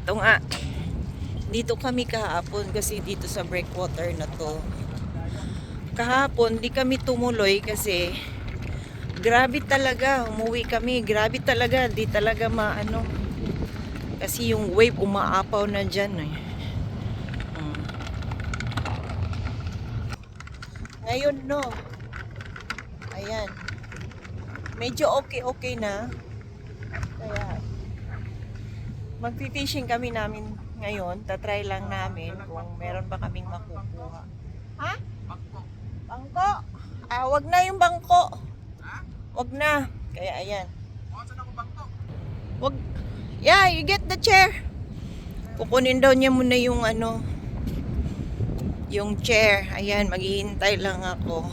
Ito nga, dito kami kahapon kasi dito sa breakwater na to. Kahapon, di kami tumuloy kasi grabe talaga. Umuwi kami, grabe talaga. Di talaga maano. Kasi yung wave umaapaw na dyan eh. Ngayon no, ayan. Medyo okay na. Kaya, magpi-fishing kami namin ngayon. Tatry lang namin kung meron ba kaming makukuha. Ha? Bangko? Wag na yung bangko. Wag na. Kaya ayan. Wag. Yeah, you get the chair. Kukunin daw niya muna yung ano, yung chair. Ayan, maghihintay lang ako.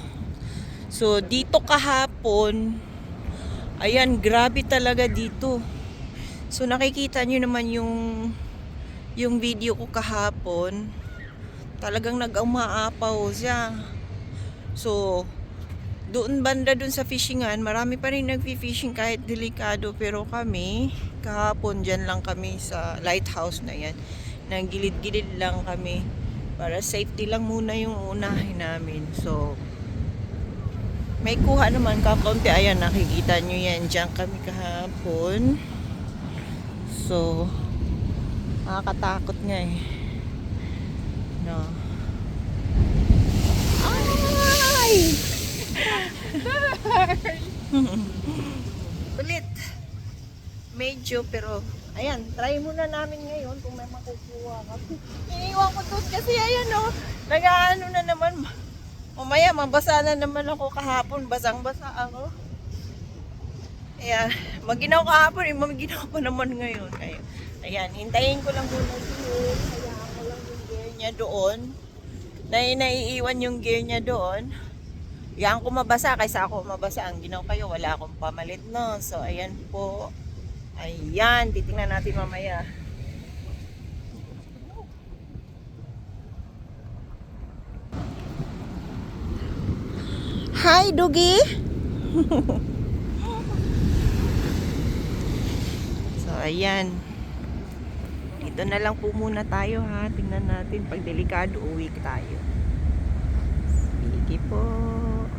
So, dito kahapon, ayan, grabe talaga dito. So, nakikita nyo naman yung video ko kahapon. Talagang nag-umaapaw siya. So, doon banda doon sa fishingan, marami pa rin nagfi-fishing kahit delikado. Pero kami, kahapon dyan lang kami sa lighthouse na yan. Nagilid-gilid lang kami. Para safety lang muna yung unahin namin. So, may kuha naman kakaunti. Ayan, nakikita nyo yan. Diyan kami kahapon. So, nakakatakot nga eh. No. Ay! Ulit. Medyo, pero ayan, try muna namin ngayon kung may makukuha kami. Iniwan ko doon kasi ayan o, nag-ano na naman. Mamaya, mabasa na naman ako kahapon. Basang-basa ako. Ayan, maginaw kahapon, maginaw pa naman ngayon. Ayan, hintayin ko lang muna doon. Hayaan ko lang yung gear niya doon. Naiiwan yung gear niya doon. Yan ko mabasa kaysa ako mabasa. Ang ginaw kayo, wala akong pamalit no. So, ayan po. Ayan, titingnan natin mamaya. Hi, Dugi! So, ayan. Dito na lang po muna tayo ha. Tingnan natin. Pag delikado, uwi tayo. Sige po.